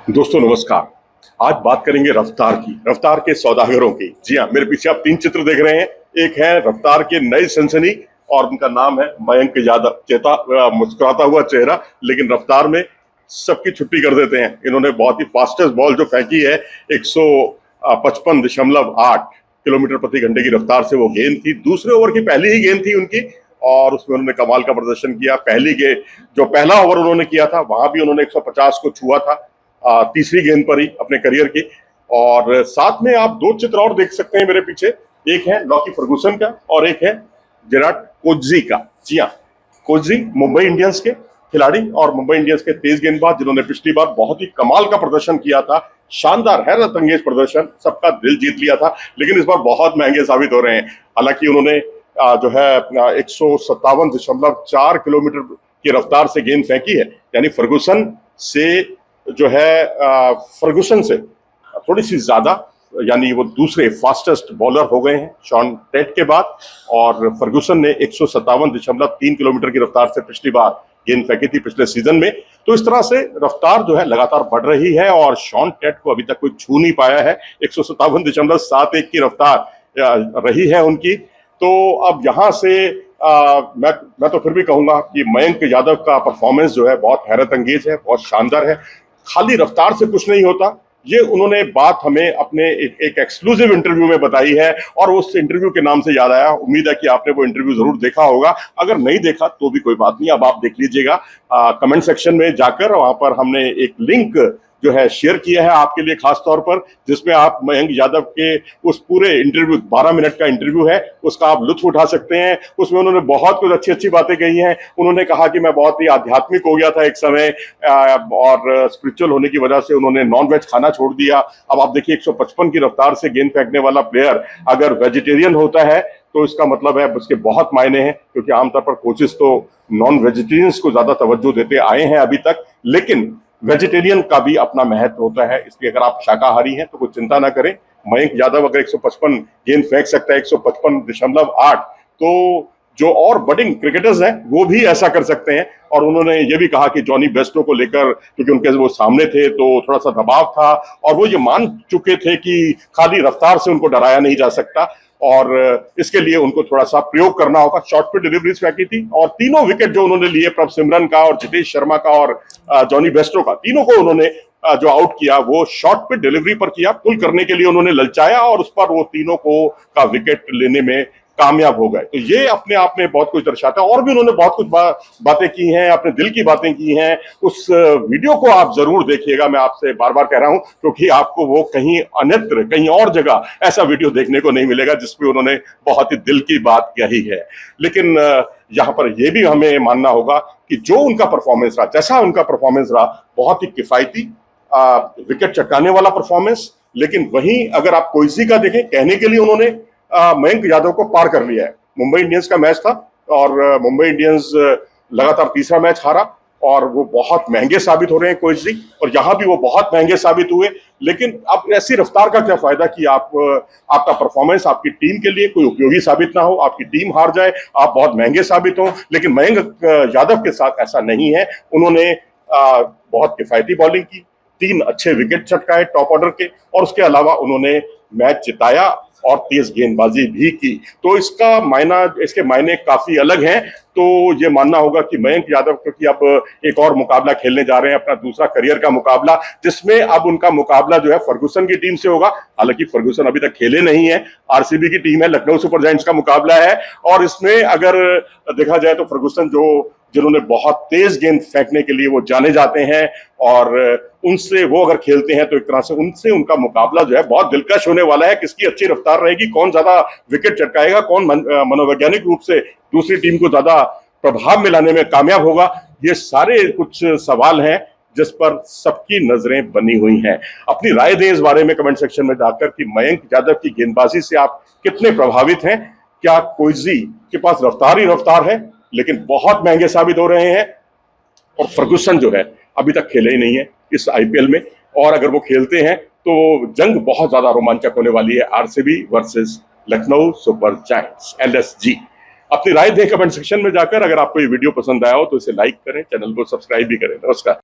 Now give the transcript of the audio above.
दोस्तों नमस्कार। आज बात करेंगे रफ्तार की, रफ्तार के सौदागरों की। जी हाँ, मेरे पीछे आप तीन चित्र देख रहे हैं। एक है रफ्तार के नए सनसनी और उनका नाम है मयंक यादव। मुस्कुराता हुआ चेहरा, लेकिन रफ्तार में सबकी छुट्टी कर देते हैं। इन्होंने बहुत ही फास्टेस्ट बॉल जो फेंकी है 155.8 किलोमीटर प्रति घंटे की रफ्तार से वो गेंद थी। दूसरे ओवर की पहली ही गेंद थी उनकी और उसमें उन्होंने कमाल का प्रदर्शन किया। पहली गेंद जो पहला ओवर उन्होंने किया था वहां भी उन्होंने 150 को छुआ था, तीसरी गेंद पर ही अपने करियर की। और साथ में आप दो चित्र और देख सकते हैं मेरे पीछे। एक है लॉकी फर्गूसन का और एक है विराट कोहली का। जी हाँ, कोहली मुंबई इंडियंस के खिलाड़ी और मुंबई इंडियंस के तेज गेंदबाज, जिन्होंने पिछली बार बहुत ही कमाल का प्रदर्शन किया था। शानदार हैरत अंगेज प्रदर्शन, सबका दिल जीत लिया था, लेकिन इस बार बहुत महंगे साबित हो रहे हैं। हालांकि उन्होंने जो है 157.4 किलोमीटर की रफ्तार से गेंद फेंकी है, यानी फर्गूसन से जो है फर्गूसन से थोड़ी सी ज्यादा, यानी वो दूसरे फास्टेस्ट बॉलर हो गए हैं शॉन टेट के बाद। और फर्गूसन ने 157.3 किलोमीटर की रफ्तार से पिछली बार गेंद फेंकी थी पिछले सीजन में। तो इस तरह से रफ्तार जो है लगातार बढ़ रही है और शॉन टेट को अभी तक कोई छू नहीं पाया है। 157.71 की रफ्तार रही है उनकी। तो अब यहाँ से मैं तो फिर भी कहूंगा कि मयंक यादव का परफॉर्मेंस जो है बहुत हैरत अंगेज है, बहुत शानदार है। खाली रफ्तार से कुछ नहीं होता, ये उन्होंने बात हमें अपने एक एक्सक्लूसिव इंटरव्यू में बताई है और उस इंटरव्यू के नाम से याद आया। उम्मीद है कि आपने वो इंटरव्यू जरूर देखा होगा। अगर नहीं देखा तो भी कोई बात नहीं, अब आप देख लीजिएगा। कमेंट सेक्शन में जाकर वहां पर हमने एक लिंक जो है शेयर किया है आपके लिए खास तौर पर, जिसमें आप मयंक यादव के उस पूरे इंटरव्यू, 12 मिनट का इंटरव्यू है, उसका आप लुत्फ उठा सकते हैं। उसमें उन्होंने बहुत कुछ अच्छी अच्छी बातें कही हैं। उन्होंने कहा कि मैं बहुत ही आध्यात्मिक हो गया था एक समय और स्पिरिचुअल होने की वजह से उन्होंने नॉन वेज खाना छोड़ दिया। अब आप देखिए 155 की रफ्तार से गेंद फेंकने वाला प्लेयर अगर वेजिटेरियन होता है तो इसका मतलब है उसके बहुत मायने हैं, क्योंकि आमतौर पर कोचेस तो नॉन वेजिटेरियंस को ज्यादा तवज्जो देते आए हैं अभी तक, लेकिन वेजिटेरियन का भी अपना महत्व होता है। इसलिए अगर आप शाकाहारी हैं तो कोई चिंता ना करें। मयंक यादव अगर 155 गेंद फेंक सकता है, 155.8, तो जो और बडिंग क्रिकेटर्स हैं वो भी ऐसा कर सकते हैं। और उन्होंने ये भी कहा कि जॉनी बेस्टो को लेकर, क्योंकि उनके वो सामने थे तो थोड़ा सा दबाव था और वो ये मान चुके थे कि खाली रफ्तार से उनको डराया नहीं जा सकता और इसके लिए उनको थोड़ा सा प्रयोग करना होगा। शॉर्ट पे डिलीवरीज फेंकी थी और तीनों विकेट जो उन्होंने लिए, प्रभ सिमरन का और जितेश शर्मा का और जॉनी बेस्टो का, तीनों को उन्होंने जो आउट किया वो शॉर्ट पे डिलीवरी पर किया। पुल करने के लिए उन्होंने ललचाया और उस पर वो तीनों को का विकेट लेने में कामयाब हो गए। तो ये अपने आप में बहुत कुछ दर्शाता है। और भी उन्होंने बहुत कुछ बातें की हैं, अपने दिल की बातें की हैं। उस वीडियो को आप जरूर देखिएगा, मैं आपसे बार बार कह रहा हूं, क्योंकि आपको वो कहीं अन्यत्र, कहीं और जगह ऐसा वीडियो देखने को नहीं मिलेगा जिसमें उन्होंने बहुत ही दिल की बात कही है। लेकिन यहाँ पर यह भी हमें मानना होगा कि जो उनका परफॉर्मेंस रहा, जैसा उनका परफॉर्मेंस रहा, बहुत ही किफायती विकेट चटकाने वाला परफॉर्मेंस। लेकिन वहीं अगर आप कोहली का देखें, कहने के लिए उन्होंने मयंक यादव को पार कर लिया है। मुंबई इंडियंस का मैच था और मुंबई इंडियंस लगातार तीसरा मैच हारा और वो बहुत महंगे साबित हो रहे हैं कोहली, और यहां भी वो बहुत महंगे साबित हुए। लेकिन अब ऐसी रफ्तार का क्या फायदा कि आपका परफॉर्मेंस आपकी टीम के लिए कोई उपयोगी साबित ना हो, आपकी टीम हार जाए, आप बहुत महंगे साबित हो। लेकिन मयंक यादव के साथ ऐसा नहीं है। उन्होंने बहुत किफायती बॉलिंग की, 3 अच्छे विकेट चटकाए टॉप ऑर्डर के, और उसके अलावा उन्होंने मैच जिताया और तेज गेंदबाजी भी की। तो इसके मायने काफी अलग हैं। तो ये मानना होगा कि मयंक यादव, क्योंकि अब एक और मुकाबला खेलने जा रहे हैं, अपना दूसरा करियर का मुकाबला, जिसमें अब उनका मुकाबला जो है फर्गूसन की टीम से होगा। हालांकि फर्गूसन अभी तक खेले नहीं है, आरसीबी की टीम है, लखनऊ सुपर जायंट्स का मुकाबला है। और इसमें अगर देखा जाए तो फर्गूसन जिन्होंने बहुत तेज गेंद फेंकने के लिए वो जाने जाते हैं, और उनसे वो अगर खेलते हैं तो एक तरह से उनसे उनका मुकाबला जो है बहुत दिलकश होने वाला है। किसकी अच्छी रफ्तार रहेगी, कौन ज्यादा विकेट चटकाएगा, कौन मनोवैज्ञानिक रूप से दूसरी टीम को ज्यादा प्रभाव में लाने में कामयाब होगा, ये सारे कुछ सवाल हैं जिस पर सबकी नजरें बनी हुई हैं। अपनी राय दें इस बारे में कमेंट सेक्शन में जाकर कि मयंक यादव की गेंदबाजी से आप कितने प्रभावित हैं। क्या कोहली के पास रफ्तार ही रफ्तार है, लेकिन बहुत महंगे साबित हो रहे हैं, और फर्गूसन जो है अभी तक खेले ही नहीं है इस आईपीएल में, और अगर वो खेलते हैं तो जंग बहुत ज्यादा रोमांचक होने वाली है। RCB versus Lucknow super giants, LSG। अपनी राय दें कमेंट सेक्शन में जाकर। अगर आपको ये वीडियो पसंद आया हो तो इसे लाइक करें, चैनल को सब्सक्राइब भी करें। नमस्कार।